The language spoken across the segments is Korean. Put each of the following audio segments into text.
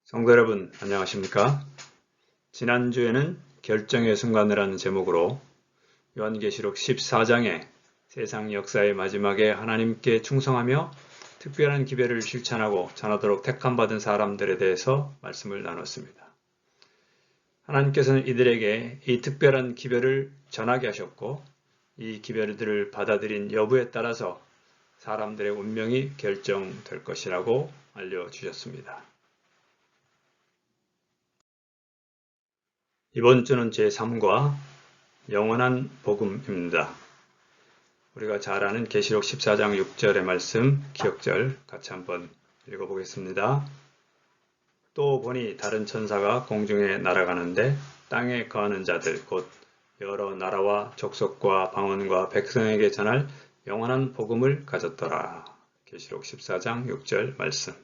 성도 여러분, 안녕하십니까? 지난주에는 결정의 순간이라는 제목으로 요한계시록 14장의 세상 역사의 마지막에 하나님께 충성하며 특별한 기별을 실천하고 전하도록 택함받은 사람들에 대해서 말씀을 나눴습니다. 하나님께서는 이들에게 이 특별한 기별을 전하게 하셨고 이 기별들을 받아들인 여부에 따라서 사람들의 운명이 결정될 것이라고 알려주셨습니다. 이번 주는 제3과 영원한 복음입니다. 우리가 잘 아는 계시록 14장 6절의 말씀 기억절 같이 한번 읽어보겠습니다. 또 보니 다른 천사가 공중에 날아가는데 땅에 거하는 자들 곧 여러 나라와 족속과 방언과 백성에게 전할 영원한 복음을 가졌더라. 계시록 14장 6절 말씀.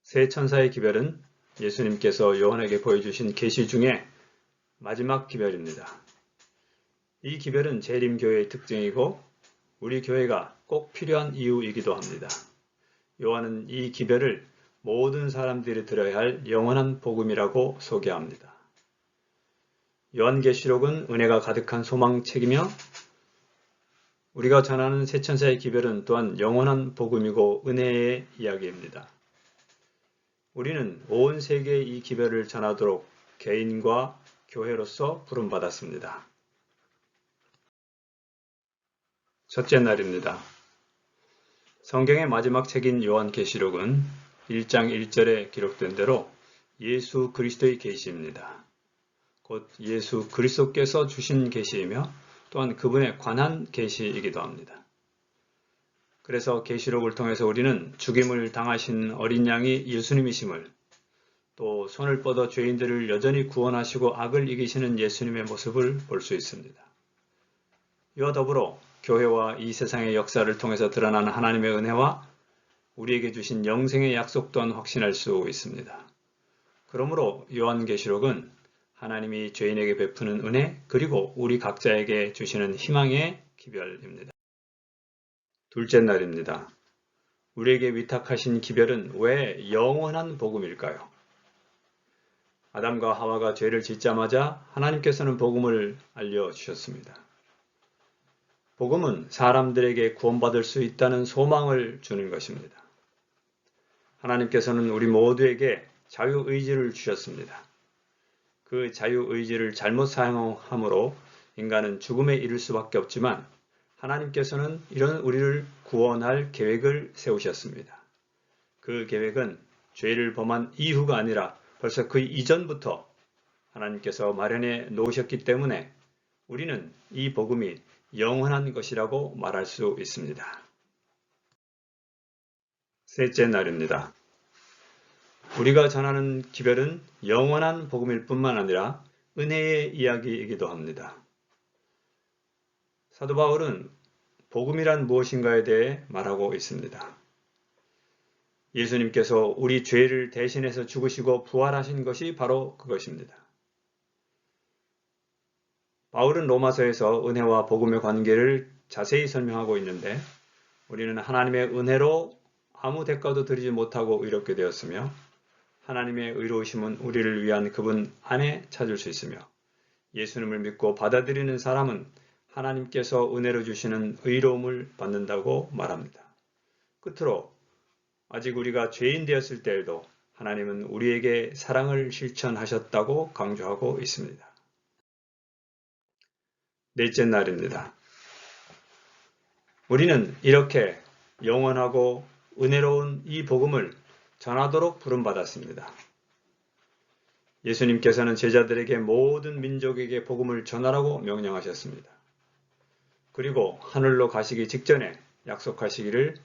세 천사의 기별은 예수님께서 요한에게 보여주신 계시 중에 마지막 기별입니다. 이 기별은 재림교회의 특징이고 우리 교회가 꼭 필요한 이유이기도 합니다. 요한은 이 기별을 모든 사람들이 들어야 할 영원한 복음이라고 소개합니다. 요한계시록은 은혜가 가득한 소망책이며 우리가 전하는 세 천사의 기별은 또한 영원한 복음이고 은혜의 이야기입니다. 우리는 온 세계에 이 기별을 전하도록 개인과 교회로서 부름받았습니다. 첫째 날입니다. 성경의 마지막 책인 요한계시록은 1장 1절에 기록된 대로 예수 그리스도의 계시입니다. 곧 예수 그리스도께서 주신 계시이며 또한 그분에 관한 계시이기도 합니다. 그래서 계시록을 통해서 우리는 죽임을 당하신 어린 양이 예수님이심을 또 손을 뻗어 죄인들을 여전히 구원하시고 악을 이기시는 예수님의 모습을 볼 수 있습니다. 이와 더불어 교회와 이 세상의 역사를 통해서 드러나는 하나님의 은혜와 우리에게 주신 영생의 약속 또한 확신할 수 있습니다. 그러므로 요한계시록은 하나님이 죄인에게 베푸는 은혜 그리고 우리 각자에게 주시는 희망의 기별입니다. 둘째 날입니다. 우리에게 위탁하신 기별은 왜 영원한 복음일까요? 아담과 하와가 죄를 짓자마자 하나님께서는 복음을 알려주셨습니다. 복음은 사람들에게 구원받을 수 있다는 소망을 주는 것입니다. 하나님께서는 우리 모두에게 자유의지를 주셨습니다. 그 자유의지를 잘못 사용함으로 인간은 죽음에 이를 수밖에 없지만 하나님께서는 이런 우리를 구원할 계획을 세우셨습니다. 그 계획은 죄를 범한 이후가 아니라 벌써 그 이전부터 하나님께서 마련해 놓으셨기 때문에 우리는 이 복음이 영원한 것이라고 말할 수 있습니다. 셋째 날입니다. 우리가 전하는 기별은 영원한 복음일 뿐만 아니라 은혜의 이야기이기도 합니다. 사도 바울은 복음이란 무엇인가에 대해 말하고 있습니다. 예수님께서 우리 죄를 대신해서 죽으시고 부활하신 것이 바로 그것입니다. 바울은 로마서에서 은혜와 복음의 관계를 자세히 설명하고 있는데 우리는 하나님의 은혜로 아무 대가도 드리지 못하고 의롭게 되었으며 하나님의 의로우심은 우리를 위한 그분 안에 찾을 수 있으며 예수님을 믿고 받아들이는 사람은 하나님께서 은혜로 주시는 의로움을 받는다고 말합니다. 끝으로 아직 우리가 죄인 되었을 때에도 하나님은 우리에게 사랑을 실천하셨다고 강조하고 있습니다. 넷째 날입니다. 우리는 이렇게 영원하고 은혜로운 이 복음을 전하도록 부름받았습니다. 예수님께서는 제자들에게 모든 민족에게 복음을 전하라고 명령하셨습니다. 그리고 하늘로 가시기 직전에 약속하시기를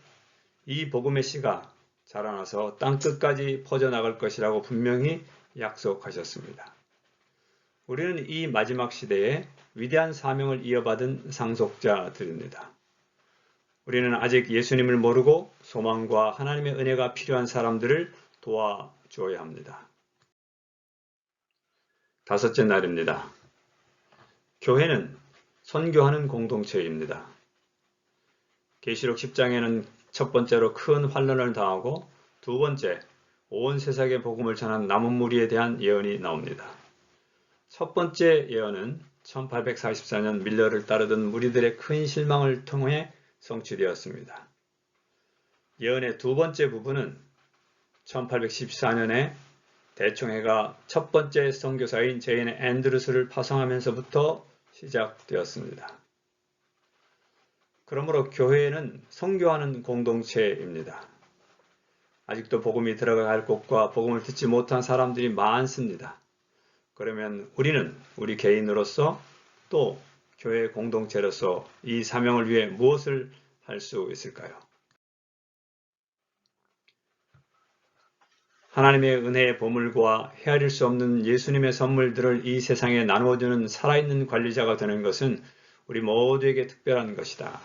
이 복음의 씨가 자라나서 땅끝까지 퍼져나갈 것이라고 분명히 약속하셨습니다. 우리는 이 마지막 시대에 위대한 사명을 이어받은 상속자들입니다. 우리는 아직 예수님을 모르고 소망과 하나님의 은혜가 필요한 사람들을 도와주어야 합니다. 다섯째 날입니다. 교회는 선교하는 공동체입니다. 계시록 10장에는 첫 번째로 큰 환난을 당하고 두 번째 온 세상에 복음을 전한 남은 무리에 대한 예언이 나옵니다. 첫 번째 예언은 1844년 밀러를 따르던 무리들의 큰 실망을 통해 성취되었습니다. 예언의 두 번째 부분은 1814년에 대총회가 첫 번째 선교사인 제인 앤드루스를 파송하면서부터 시작되었습니다. 그러므로 교회는 선교하는 공동체입니다. 아직도 복음이 들어갈 곳과 복음을 듣지 못한 사람들이 많습니다. 그러면 우리는 우리 개인으로서 또 교회 공동체로서 이 사명을 위해 무엇을 할 수 있을까요? 하나님의 은혜의 보물과 헤아릴 수 없는 예수님의 선물들을 이 세상에 나누어주는 살아있는 관리자가 되는 것은 우리 모두에게 특별한 것이다.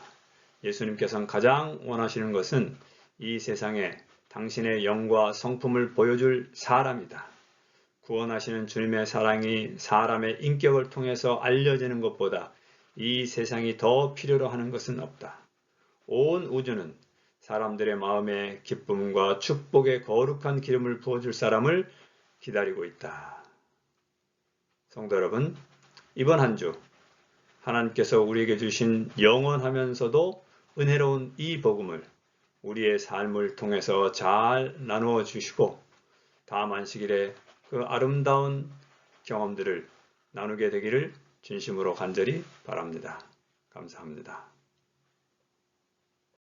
예수님께서는 가장 원하시는 것은 이 세상에 당신의 영과 성품을 보여줄 사람이다. 구원하시는 주님의 사랑이 사람의 인격을 통해서 알려지는 것보다 이 세상이 더 필요로 하는 것은 없다. 온 우주는 사람들의 마음에 기쁨과 축복의 거룩한 기름을 부어줄 사람을 기다리고 있다. 성도 여러분, 이번 한 주 하나님께서 우리에게 주신 영원하면서도 은혜로운 이 복음을 우리의 삶을 통해서 잘 나누어 주시고 다음 안식일에 그 아름다운 경험들을 나누게 되기를 진심으로 간절히 바랍니다. 감사합니다.